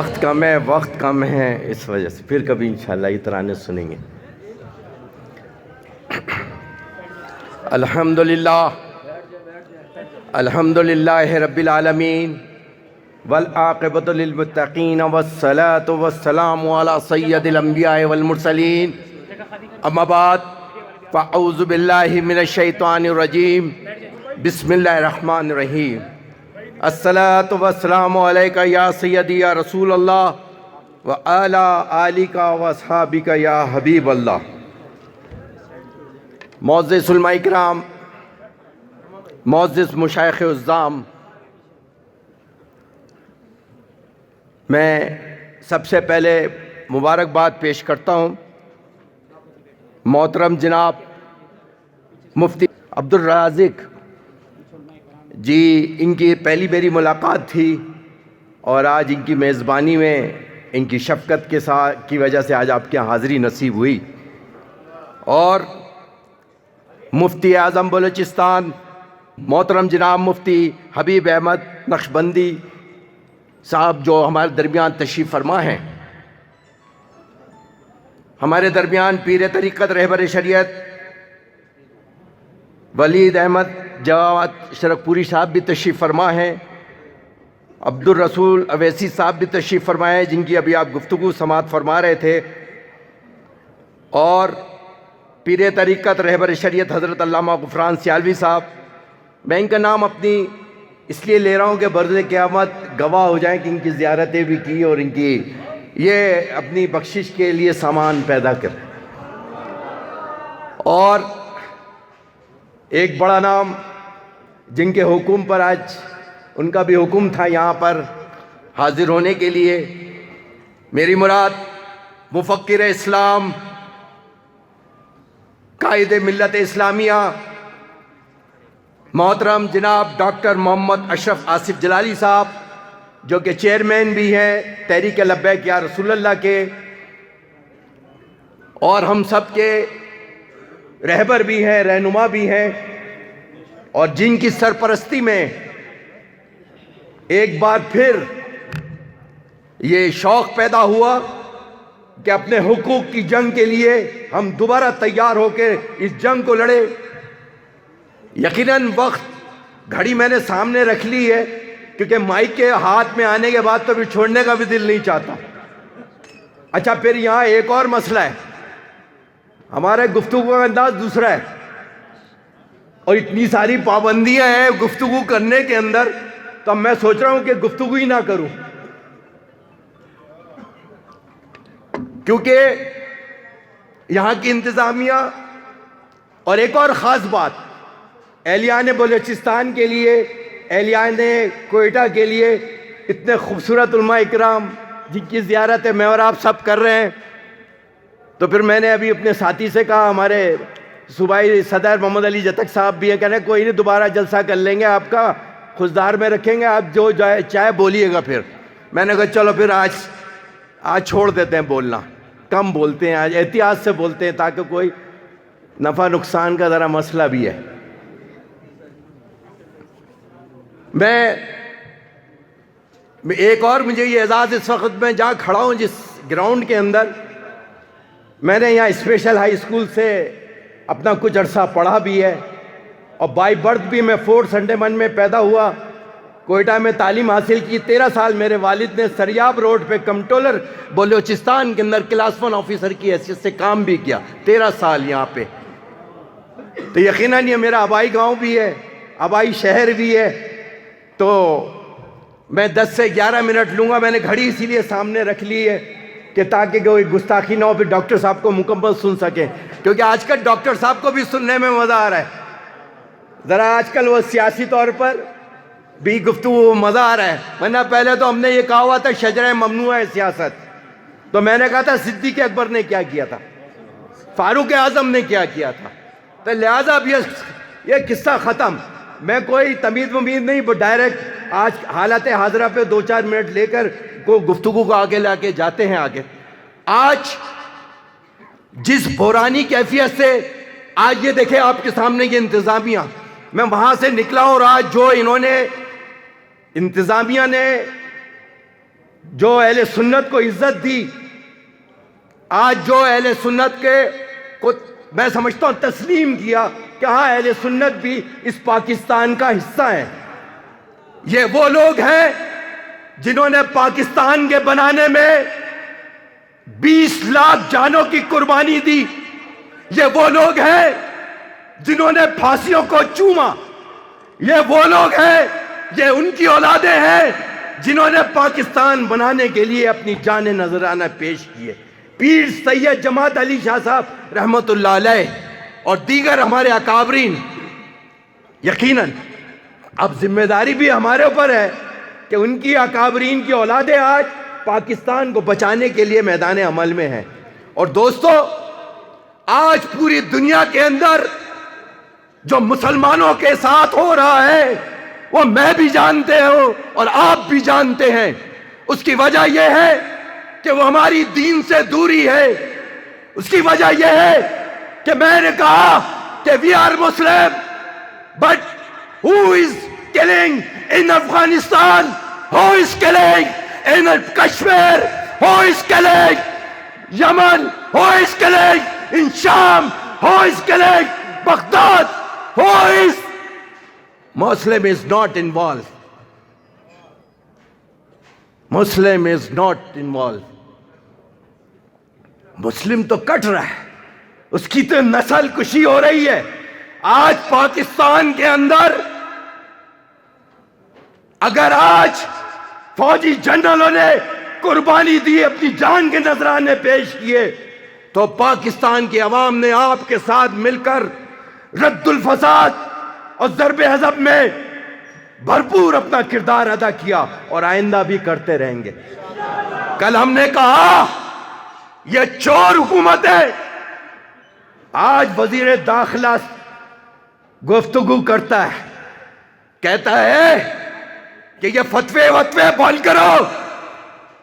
وقت کم ہے اس وجہ سے پھر کبھی انشاءاللہ یہ ترانے سنیں گے. الحمدللہ رب العالمین والعاقبۃ للمتقین والصلاة والسلام علی سید الانبیاء والمرسلین. اما بعد فاعوذ باللہ من الشیطان الرجیم. بسم اللہ الرحمن الرحیم. الصلاة والسلام علیکہ یا سیدی یا رسول اللہ وعلی آلکہ واصحابکہ یا حبیب اللہ. معزز علماء کرام، معزز مشائخ عظام، میں سب سے پہلے مبارکباد پیش کرتا ہوں محترم جناب مفتی عبدالرازق جی. ان کی پہلی میری ملاقات تھی اور آج ان کی میزبانی میں ان کی شفقت کے ساتھ کی وجہ سے آج آپ کے یہاں حاضری نصیب ہوئی. اور مفتی اعظم بلوچستان محترم جناب مفتی حبیب احمد نقشبندی صاحب جو ہمارے درمیان تشریف فرما ہیں. ہمارے درمیان پیر طریقت رہبر شریعت ولید احمد جواد شرک پوری صاحب بھی تشریف فرما ہیں. عبدالرسول اویسی صاحب بھی تشریف فرمائے ہیں جن کی ابھی آپ گفتگو سماعت فرما رہے تھے. اور پیر طریقت رہبر شریعت حضرت علامہ غفران سیالوی صاحب. میں ان کا نام اپنی اس لیے لے رہا ہوں کہ برز قیامت گواہ ہو جائیں کہ ان کی زیارتیں بھی کی اور ان کی یہ اپنی بخشش کے لیے سامان پیدا کر. اور ایک بڑا نام جن کے حکم پر آج ان کا بھی حکم تھا یہاں پر حاضر ہونے کے لیے. میری مراد مفکر اسلام، قائد ملت اسلامیہ محترم جناب ڈاکٹر محمد اشرف آصف جلالی صاحب جو کہ چیئرمین بھی ہیں تحریک لبیک یا رسول اللہ کے اور ہم سب کے رہبر بھی ہیں، رہنما بھی ہیں، اور جن کی سرپرستی میں ایک بار پھر یہ شوق پیدا ہوا کہ اپنے حقوق کی جنگ کے لیے ہم دوبارہ تیار ہو کے اس جنگ کو لڑے. یقیناً وقت گھڑی میں نے سامنے رکھ لی ہے کیونکہ مائک کے ہاتھ میں آنے کے بعد تو پھر چھوڑنے کا بھی دل نہیں چاہتا. اچھا، پھر یہاں ایک اور مسئلہ ہے، ہمارے گفتگو کا انداز دوسرا ہے اور اتنی ساری پابندیاں ہیں گفتگو کرنے کے اندر، تو اب میں سوچ رہا ہوں کہ گفتگو ہی نہ کروں، کیونکہ یہاں کی انتظامیہ اور ایک اور خاص بات اہلیان بلوچستان کے لیے، اہلیان کوئٹہ کے لیے اتنے خوبصورت علماء اکرام جن کی زیارتیں میں اور آپ سب کر رہے ہیں. تو پھر میں نے ابھی اپنے ساتھی سے کہا، ہمارے صوبائی صدر محمد علی جتک صاحب بھی ہیں، کہنے کوئی نہیں دوبارہ جلسہ کر لیں گے، آپ کا خوددار میں رکھیں گے، آپ جو چاہے بولیے گا. پھر میں نے کہا چلو پھر آج چھوڑ دیتے ہیں بولنا، کم بولتے ہیں، آج احتیاط سے بولتے ہیں تاکہ کوئی نفع نقصان کا ذرا مسئلہ بھی ہے. میں ایک اور مجھے یہ اعزاز اس وقت میں جہاں کھڑا ہوں جس گراؤنڈ کے اندر، میں نے یہاں اسپیشل ہائی اسکول سے اپنا کچھ عرصہ پڑھا بھی ہے اور بائی برتھ بھی میں 4 سنڈے من میں پیدا ہوا. کوئٹہ میں تعلیم حاصل کی. 13 سال میرے والد نے سریاب روڈ پہ کمٹرولر بلوچستان کے اندر کلاس 1 آفیسر کی حیثیت سے کام بھی کیا. 13 سال یہاں پہ. تو یقیناً یہ میرا آبائی گاؤں بھی ہے، آبائی شہر بھی ہے. تو میں 10 سے 11 منٹ لوں گا. میں نے گھڑی اسی لیے سامنے رکھ لی ہے کہ تاکہ کوئی گستاخی نہ ہو، پھر ڈاکٹر صاحب کو مکمل سن سکیں، کیونکہ آج کل ڈاکٹر صاحب کو بھی سننے میں مزہ آ رہا ہے. ذرا آج کل وہ سیاسی طور پر بھی گفتگو مزہ آ رہا ہے، ورنہ پہلے تو ہم نے یہ کہا ہوا تھا شجرہ ممنوع ہے سیاست. تو میں نے کہا تھا صدیق اکبر نے کیا کیا تھا، فاروق اعظم نے کیا کیا تھا. تو لہٰذا اب یہ قصہ ختم. میں کوئی تمید ممید نہیں، ڈائریکٹ آج حالت حاضرہ پہ 2-4 منٹ لے کر کو گفتگو کو آگے لا کے جاتے ہیں آگے. آج جس بحرانی کیفیت سے آج یہ دیکھیں آپ کے سامنے یہ انتظامیہ، میں وہاں سے نکلا اور آج جو انہوں نے انتظامیہ نے جو اہل سنت کو عزت دی، آج جو اہل سنت کے کو میں سمجھتا ہوں تسلیم کیا کہ ہاں اہل سنت بھی اس پاکستان کا حصہ ہے، یہ وہ لوگ ہیں جنہوں نے پاکستان کے بنانے میں 20 لاکھ جانوں کی قربانی دی، یہ وہ لوگ ہیں جنہوں نے پھانسیوں کو چوما، یہ وہ لوگ ہیں، یہ ان کی اولادیں ہیں جنہوں نے پاکستان بنانے کے لیے اپنی جان نذرانہ پیش کیے۔ پیر سید جماعت علی شاہ صاحب رحمت اللہ علیہ اور دیگر ہمارے اکابرین، یقیناً اب ذمہ داری بھی ہمارے اوپر ہے کہ ان کی اکابرین کی اولادیں آج پاکستان کو بچانے کے لیے میدان عمل میں ہیں۔ اور دوستو، آج پوری دنیا کے اندر جو مسلمانوں کے ساتھ ہو رہا ہے وہ میں بھی جانتے ہوں اور آپ بھی جانتے ہیں، اس کی وجہ یہ ہے کہ وہ ہماری دین سے دوری ہے، اس کی وجہ یہ ہے کہ میں نے کہا کہ we are Muslim but who is killing in Afghanistan, who is killing in Kashmir, who is killing Yemen, who is killing in Sham, who is killing Baghdad, who is Muslim is not involved. Muslim is not involved. مسلم تو کٹ رہا ہے، اس کی تو نسل کشی ہو رہی ہے۔ آج پاکستان کے اندر اگر آج فوجی جنرلوں نے قربانی دی، اپنی جان کے نذرانے پیش کیے، تو پاکستان کی عوام نے آپ کے ساتھ مل کر رد الفساد اور ضرب حزب میں بھرپور اپنا کردار ادا کیا اور آئندہ بھی کرتے رہیں گے۔ کل ہم نے کہا یہ چور حکومت ہے، آج وزیر داخلہ گفتگو کرتا ہے، کہتا ہے کہ یہ فتوے بند کرو،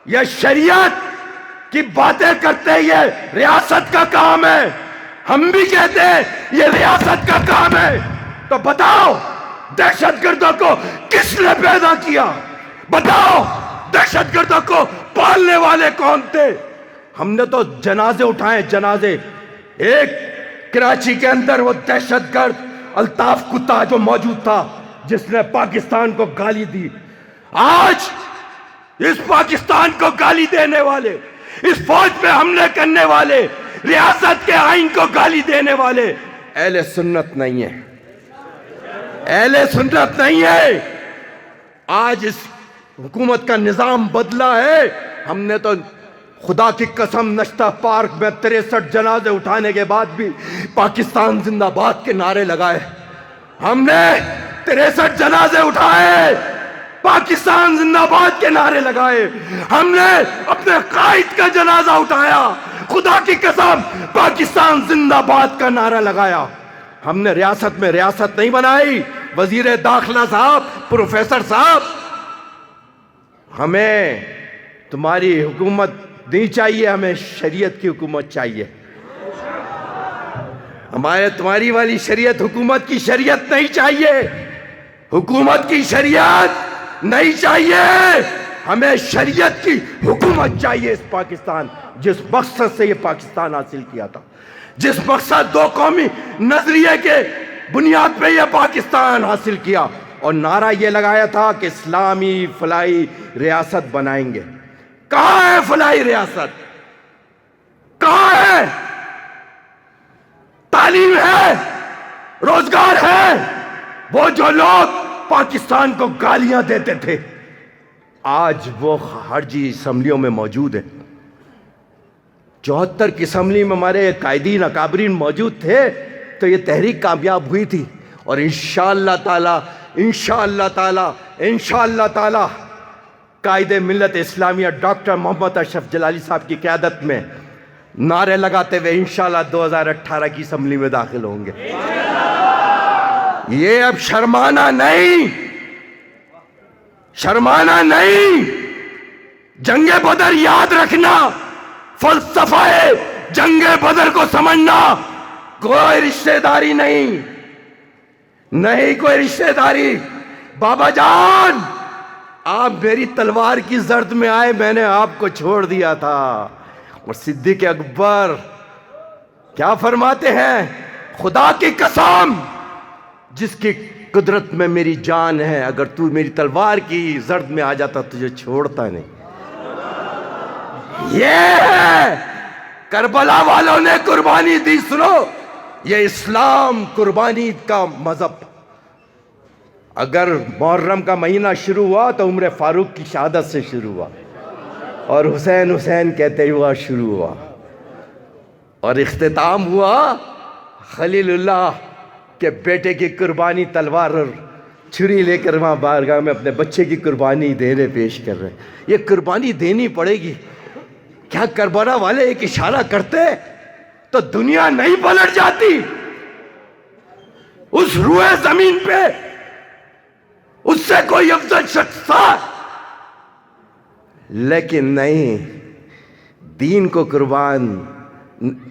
یہ شریعت کی باتیں کرتے ہیں، یہ ریاست کا کام ہے۔ ہم بھی کہتے ہیں یہ ریاست کا کام ہے، تو بتاؤ دہشت گردوں کو کس نے پیدا کیا؟ بتاؤ دہشت گردوں کو پالنے والے کون تھے؟ ہم نے تو جنازے اٹھائے، جنازے۔ ایک کراچی کے اندر وہ دہشت گرد الطاف کتا جو موجود تھا جس نے پاکستان کو گالی دی، آج اس پاکستان کو گالی دینے والے، اس فوج پہ حملے کرنے والے، ریاست کے آئین کو گالی دینے والے اہل سنت نہیں ہیں، اہل سنت نہیں ہے۔ آج اس حکومت کا نظام بدلا ہے۔ ہم نے تو خدا کی قسم نشتہ پارک میں 63 جنازے اٹھانے کے بعد بھی پاکستان زندہ باد کے نعرے لگائے۔ ہم نے 63 جنازے اٹھائے، پاکستان زندہ باد کے نعرے لگائے۔ ہم نے اپنے قائد کا جنازہ اٹھایا، خدا کی قسم پاکستان زندہ باد کا نعرہ لگایا۔ ہم نے ریاست میں ریاست نہیں بنائی۔ وزیر داخلہ صاحب، پروفیسر صاحب، ہمیں تمہاری حکومت نہیں چاہیے، ہمیں شریعت کی حکومت چاہیے۔ ہمارے تمہاری والی شریعت، حکومت کی شریعت نہیں چاہیے، حکومت کی شریعت نہیں چاہیے، ہمیں شریعت کی حکومت چاہیے۔ اس پاکستان جس مقصد سے یہ پاکستان حاصل کیا تھا، جس مقصد دو قومی نظریے کے بنیاد پہ یہ پاکستان حاصل کیا، اور نعرہ یہ لگایا تھا کہ اسلامی فلاحی ریاست بنائیں گے۔ کہاں ہے فلاحی ریاست؟ کہاں ہے؟ تعلیم ہے، روزگار ہے؟ وہ جو لوگ پاکستان کو گالیاں دیتے تھے آج وہ خارجی اسمبلیوں میں موجود ہیں۔ 74 کی اسمبلی میں ہمارے قائدین اکابرین موجود تھے تو یہ تحریک کامیاب ہوئی تھی، اور انشاءاللہ تعالی قائد ملت اسلامیہ ڈاکٹر محمد اشرف جلالی صاحب کی قیادت میں نعرے لگاتے ہوئے انشاءاللہ 2018 کی اسمبلی میں داخل ہوں گے۔ یہ اب شرمانا نہیں، جنگ بدر یاد رکھنا، فلسفہ جنگ بدر کو سمجھنا، کوئی رشتہ داری نہیں کوئی رشتہ داری۔ بابا جان آپ میری تلوار کی زرد میں آئے، میں نے آپ کو چھوڑ دیا تھا۔ اور صدیق اکبر کیا فرماتے ہیں؟ خدا کی قسم جس کی قدرت میں میری جان ہے، اگر تو میری تلوار کی زرد میں آ جاتا تجھے چھوڑتا نہیں۔ یہ ہے کربلا والوں نے قربانی دی۔ سنو، یہ اسلام قربانی کا مذہب۔ اگر محرم کا مہینہ شروع ہوا تو عمر فاروق کی شہادت سے شروع ہوا، اور حسین حسین کہتے ہوا شروع ہوا، اور اختتام ہوا خلیل اللہ کے بیٹے کی قربانی تلوار اور چھری لے کر وہاں بارگاہ میں اپنے بچے کی قربانی دینے پیش کر رہے ہیں۔ یہ قربانی دینی پڑے گی۔ کیا کربلا والے ایک اشارہ کرتے تو دنیا نہیں پلٹ جاتی؟ اس روئے زمین پہ اس سے کوئی افضل شخص تھا؟ لیکن نہیں، دین کو قربان،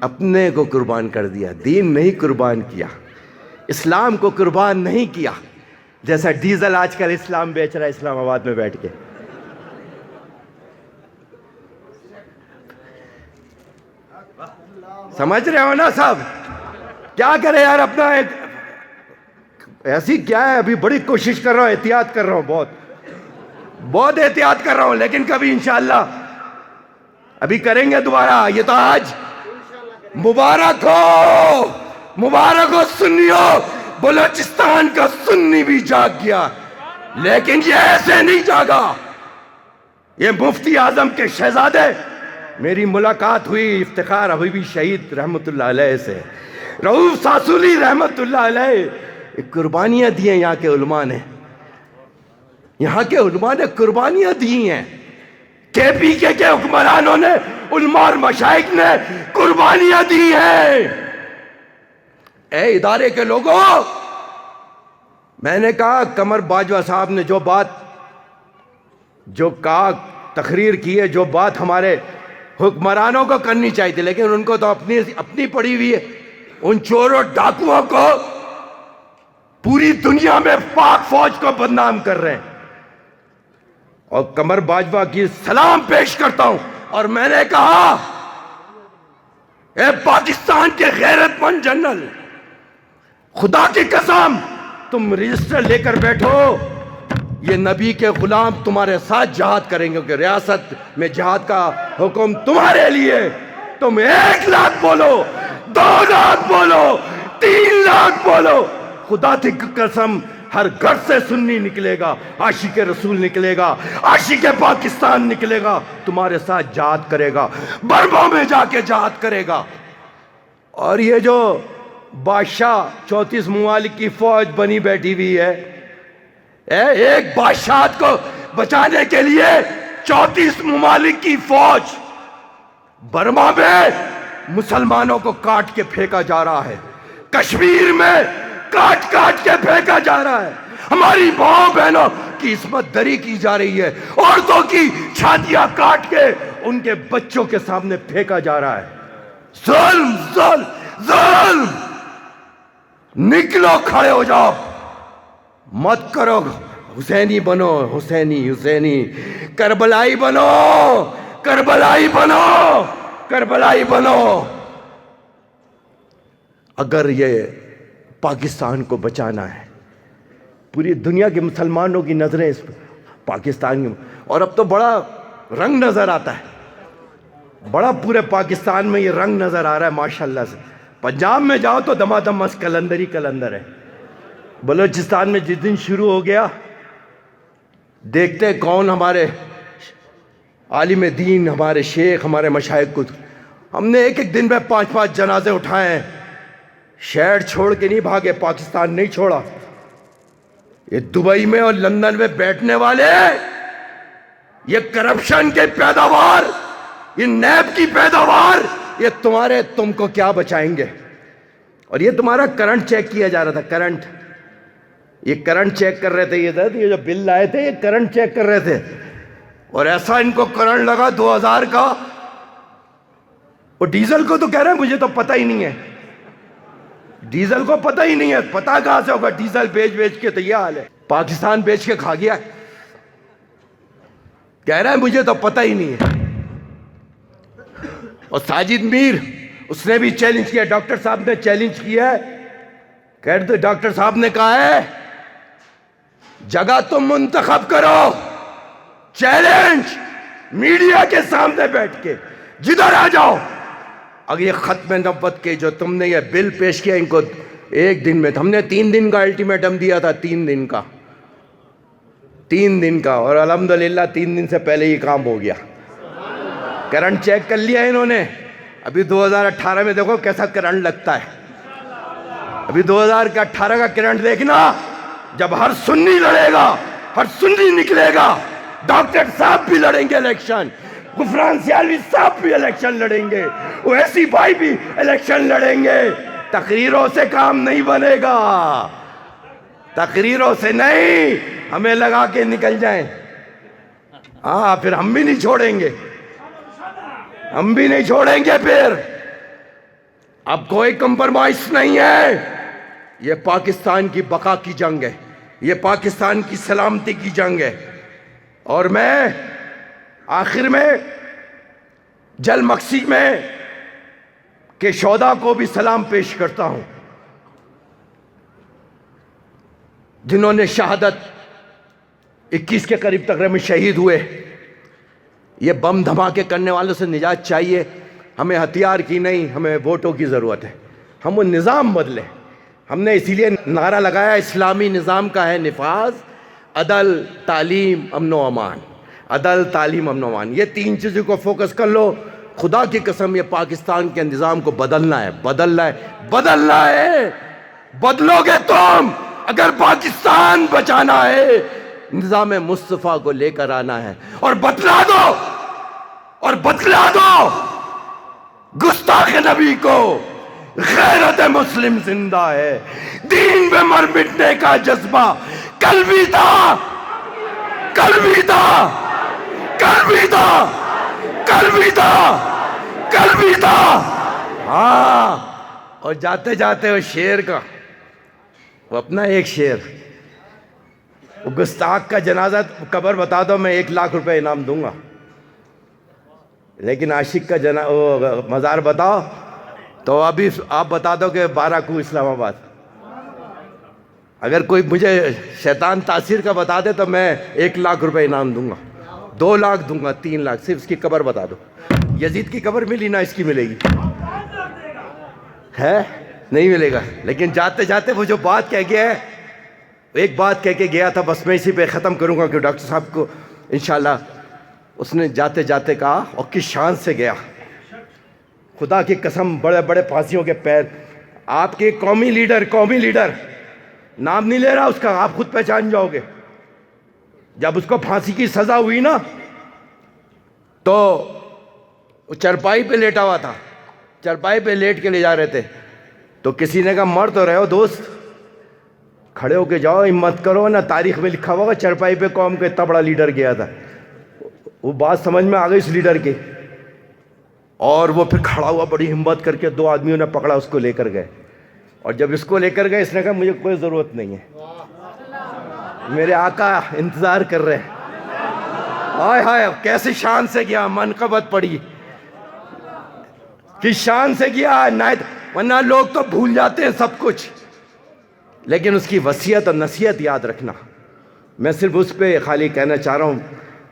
اپنے کو قربان کر دیا، دین نہیں قربان کیا، اسلام کو قربان نہیں کیا۔ جیسا ڈیزل آج کل اسلام بیچ رہا ہے اسلام آباد میں بیٹھ کے۔ سمجھ رہے ہو نا صاحب؟ کیا کرے یار، اپنا ایسی کیا ہے، ابھی بڑی کوشش کر رہا ہوں، احتیاط کر رہا ہوں، بہت احتیاط کر رہا ہوں، لیکن کبھی انشاءاللہ ابھی کریں گے دوبارہ۔ یہ تو آج مبارک ہو سنیو، بلوچستان کا سنی بھی جاگ گیا، لیکن یہ ایسے نہیں جاگا۔ یہ مفتی اعظم کے شہزادے، میری ملاقات ہوئی افتخار حبیبی شہید رحمت اللہ علیہ سے، رؤوف ساسولی رحمت اللہ علیہ، قربانیاں دی ہیں یہاں کے علماء نے، یہاں کے علماء نے قربانیاں دی ہیں، کے پی کے حکمرانوں نے، علماء اور مشائخ نے قربانیاں دی ہیں۔ اے ادارے کے لوگوں، میں نے کہا قمر باجوہ صاحب نے جو کہا، تقریر کی ہے، جو بات ہمارے حکمرانوں کو کرنی چاہیے تھی، لیکن ان کو تو اپنی پڑی ہوئی ہے۔ ان چوروں ڈاکوؤں کو پوری دنیا میں پاک فوج کو بدنام کر رہے ہیں، اور قمر باجوہ کی سلام پیش کرتا ہوں، اور میں نے کہا اے پاکستان کے غیرت مند جنرل، خدا کی قسم تم رجسٹر لے کر بیٹھو، یہ نبی کے غلام تمہارے ساتھ جہاد کریں گے، کہ ریاست میں جہاد کا حکم تمہارے لیے۔ تم 1 لاکھ بولو، 2 لاکھ بولو، 3 لاکھ بولو، خدا کی قسم ہر گھر سے سنی نکلے گا، عاشق رسول نکلے گا، عاشق پاکستان نکلے گا، تمہارے ساتھ جہاد کرے گا، برما میں جا کے جہاد کرے گا۔ اور یہ جو بادشاہ 34 ممالک کی فوج بنی بیٹھی ہوئی ہے، ایک بادشاہ کو بچانے کے لیے 34 ممالک کی فوج، برما میں مسلمانوں کو کاٹ کے پھینکا جا رہا ہے، کشمیر میں کاٹ کے پھینکا جا رہا ہے، ہماری ماں بہنوں کی عصمت دری کی جا رہی ہے، عورتوں کی چھاتیاں کاٹ کے ان کے بچوں کے سامنے پھینکا جا رہا ہے۔ ظلم ظلم ظلم، نکلو، کھڑے ہو جاؤ، مت کرو حسینی بنو، حسینی کربلائی بنو، کربلائی بنو۔ اگر یہ پاکستان کو بچانا ہے، پوری دنیا کے مسلمانوں کی نظریں اس پاکستان کی، اور اب تو بڑا رنگ نظر آتا ہے، بڑا پورے پاکستان میں یہ رنگ نظر آ رہا ہے ماشاءاللہ سے۔ پنجاب میں جاؤ تو دمادم بس کلندر ہی کلندر ہے، بلوچستان میں جس دن شروع ہو گیا، دیکھتے کون ہمارے عالم دین، ہمارے شیخ، ہمارے مشائخ کو، ہم نے ایک دن میں 5 جنازے اٹھائے ہیں، شہر چھوڑ کے نہیں بھاگے، پاکستان نہیں چھوڑا۔ یہ دبئی میں اور لندن میں بیٹھنے والے، یہ کرپشن کے پیداوار، یہ نیب کی پیداوار، یہ تم کو کیا بچائیں گے؟ اور یہ تمہارا کرنٹ چیک کیا جا رہا تھا، یہ کرنٹ چیک کر رہے تھے، یہ جو بل لائے تھے یہ کرنٹ چیک کر رہے تھے، اور ایسا ان کو کرنٹ لگا 2000 کا، وہ ڈیزل کو تو کہہ رہے ہیں مجھے تو پتہ ہی نہیں ہے، ڈیزل کو پتہ ہی نہیں ہے، پتہ کہاں سے ہوگا؟ ڈیزل بیچ کے تو یہ حال ہے، پاکستان بیچ کے کھا گیا ہے۔ کہہ رہا ہے مجھے تو پتہ ہی نہیں ہے. اور ساجد میر اس نے بھی چیلنج کیا, ڈاکٹر صاحب نے چیلنج کیا ہے. کہتے ڈاکٹر صاحب نے کہا ہے جگہ تم منتخب کرو, چیلنج میڈیا کے سامنے بیٹھ کے جدھر آ جاؤ. اگر یہ ختم نبوت کے جو تم نے یہ بل پیش کیا, ان کو ایک دن میں, ہم نے 3 دن کا الٹیمیٹم دیا تھا, 3 دن کا, اور الحمدللہ 3 دن سے پہلے یہ کام ہو گیا. کرنٹ چیک کر لیا انہوں نے. ابھی 2018 میں دیکھو کیسا کرنٹ لگتا ہے. ابھی 2018 کا کرنٹ دیکھنا, جب ہر سنی لڑے گا, ہر سنی نکلے گا. ڈاکٹر صاحب بھی لڑیں گے الیکشن, غفران سیالوی صاحب بھی الیکشن لڑیں گے, اویسی بھائی بھی الیکشن لڑیں گے. تقریروں سے کام نہیں بنے گا, تقریروں سے نہیں, ہمیں لگا کے نکل جائیں. ہاں پھر ہم بھی نہیں چھوڑیں گے, ہم بھی نہیں چھوڑیں گے. پھر اب کوئی کمپرمائز نہیں ہے. یہ پاکستان کی بقا کی جنگ ہے, یہ پاکستان کی سلامتی کی جنگ ہے. اور میں آخر میں جل مقصی میں کہ شہداء کو بھی سلام پیش کرتا ہوں, جنہوں نے شہادت 21 کے قریب تقریب میں شہید ہوئے. یہ بم دھماکے کرنے والوں سے نجات چاہیے. ہمیں ہتھیار کی نہیں, ہمیں ووٹوں کی ضرورت ہے. ہم وہ نظام بدلیں. ہم نے اسی لیے نعرہ لگایا, اسلامی نظام کا ہے نفاذ, عدل, تعلیم, امن و امان. عدل, تعلیم, امن و امان, یہ 3 چیزوں کو فوکس کر لو. خدا کی قسم یہ پاکستان کے نظام کو بدلنا ہے, بدلنا ہے. بدلو گے تم. اگر پاکستان بچانا ہے, نظام مصطفیٰ کو لے کر آنا ہے. اور بتلا دو گستاخ نبی کو, غیرت مسلم زندہ ہے, دین پہ مر مٹنے کا جذبہ کل بھی تھا. ہاں. اور جاتے جاتے وہ شیر کا, وہ اپنا ایک شیر, وہ گستاخ کا جنازہ قبر بتا دو, میں 1 لاکھ روپے انعام دوں گا. لیکن عاشق کا مزار بتاؤ تو ابھی آپ بتا دو کہ 12 کو اسلام آباد. اگر کوئی مجھے شیطان تاثیر کا بتا دے تو میں 1 لاکھ روپے انعام دوں گا, 2 لاکھ دوں گا, 3 لاکھ, صرف اس کی قبر بتا دو. یزید کی قبر ملی نہ اس کی ملے گی, ہے نہیں ملے گا. لیکن جاتے جاتے وہ جو بات کہہ گیا ہے, ایک بات کہہ کے گیا تھا, بس میں اسی پہ ختم کروں گا کہ ڈاکٹر صاحب کو انشاءاللہ اس نے جاتے جاتے کہا, اور کس شان سے گیا, خدا کی قسم, بڑے بڑے پھانسیوں کے پیر. آپ کے قومی لیڈر نام نہیں لے رہا اس کا, آپ خود پہچان جاؤ گے. جب اس کو پھانسی کی سزا ہوئی نا, تو وہ چرپائی پہ لیٹا ہوا تھا, چرپائی پہ لیٹ کے لے جا رہے تھے. تو کسی نے کہا مر تو رہے ہو دوست, کھڑے ہو کے جاؤ, ہمت کرو نا, تاریخ میں لکھا ہوگا چرپائی پہ قوم کا اتنا بڑا لیڈر گیا تھا. وہ بات سمجھ میں آ گئی اس لیڈر کی, اور وہ پھر کھڑا ہوا بڑی ہمت کر کے, 2 آدمیوں نے پکڑا, اس کو لے کر گئے. اور جب اس کو لے کر گئے, اس نے کہا مجھے کوئی ضرورت نہیں ہے, میرے آقا انتظار کر رہے ہیں. ہائے ہائے, کیسی شان سے گیا, منقبت پڑی, کس شان سے گیا. ورنہ لوگ تو بھول جاتے ہیں سب کچھ, لیکن اس کی وصیت اور نصیحت یاد رکھنا. میں صرف اس پہ خالی کہنا چاہ رہا ہوں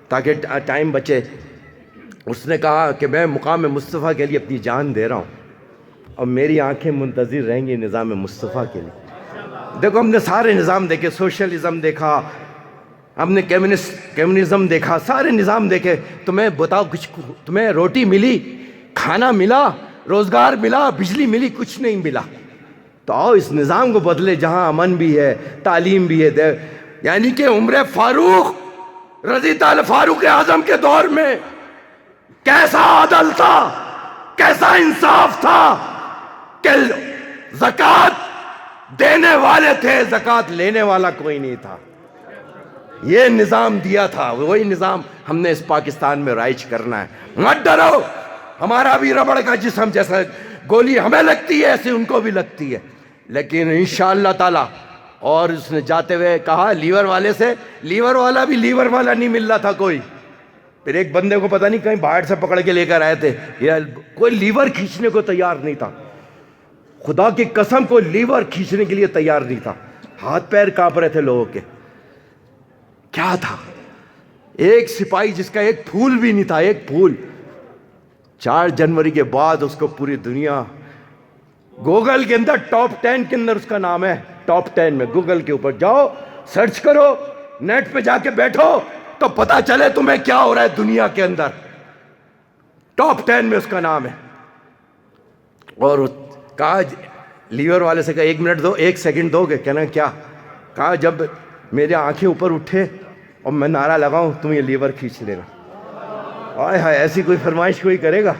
تاکہ ٹائم بچے. اس نے کہا کہ میں مقام مصطفیٰ کے لیے اپنی جان دے رہا ہوں, اور میری آنکھیں منتظر رہیں گی نظام مصطفیٰ کے لیے. دیکھو ہم نے سارے نظام دیکھے, سوشلزم دیکھا, ہم نے کمیونزم دیکھا, سارے نظام دیکھے. تمہیں بتاؤ کچھ, تمہیں روٹی ملی, کھانا ملا, روزگار ملا, بجلی ملی؟ کچھ نہیں ملا. تو آؤ اس نظام کو بدلے جہاں امن بھی ہے, تعلیم بھی ہے. یعنی کہ عمر فاروق رضی تعالی فاروق اعظم کے دور میں کیسا عدل تھا, کیسا انصاف تھا کہ زکوٰۃ دینے والے تھے, زکوٰۃ لینے والا کوئی نہیں تھا. یہ نظام دیا تھا, وہی نظام ہم نے اس پاکستان میں رائج کرنا ہے. مت ڈرو, ہمارا بھی ربڑ کا جسم, جیسا گولی ہمیں لگتی ہے ایسے ان کو بھی لگتی ہے, لیکن انشاءاللہ تعالی. اور اس نے جاتے ہوئے کہا لیور والے سے, لیور والا بھی لیور والا نہیں مل رہا تھا کوئی, پھر ایک بندے کو پتہ نہیں کہیں باہر سے پکڑ کے لے کر آئے تھے، کوئی لیور کھینچنے کو تیار نہیں تھا، خدا کی قسم کوئی لیور کھینچنے کے لیے تیار نہیں تھا، ہاتھ پیر کانپ رہے تھے لوگوں کے. کیا تھا؟ ایک سپاہی جس کا ایک پھول بھی نہیں تھا، ایک پھول. 4 جنوری کے بعد اس کو پوری دنیا، گوگل کے اندر ٹاپ 10 کے اندر اس کا نام ہے، ٹاپ 10 میں. گوگل کے اوپر جاؤ، سرچ کرو، نیٹ پہ جا کے بیٹھو تو پتا چلے تمہیں کیا ہو رہا ہے دنیا کے اندر. ٹاپ 10 میں اس کا نام ہے. اور کہا لیور والے سے کہا 1 منٹ دو، 1 سیکنڈ دو گے؟ کہنا کیا؟ کہا جب میرے آنکھیں اوپر اٹھے اور میں نعرہ لگاؤں تم یہ لیور کھینچ لینا. آئے ہائے، ایسی کوئی فرمائش کوئی کرے گا؟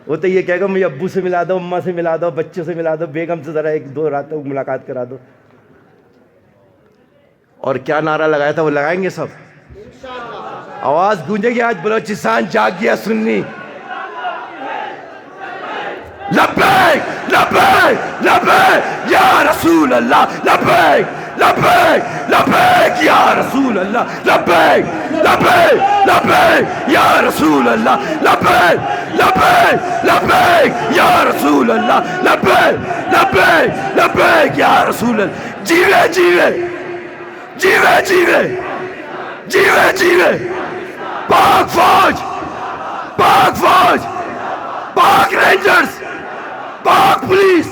وہ تو یہ کہے گا مجھے ابو سے ملا دو، اماں سے ملا دو، بچوں سے ملا دو، بیگم سے ذرا 1-2 رات تک ملاقات کرا دو. اور کیا نعرہ لگایا تھا وہ لگائیں گے سب. آواز گونجے گی آج بلوچستان جاگ گیا سنی. لبیک لبیک لبیک یا رسول اللہ، لبیک لبیک لبیک یا رسول اللہ، لبیک لبیک لبیک یا رسول اللہ، لبیک لبیک لبیک یا رسول اللہ، لبیک لبیک لبیک یا رسول اللہ. جیوے جیوے جیوے جیوے جیوے جیوے پاک فوج، پاک فوج، پاک رینجرز، پاک پولیس،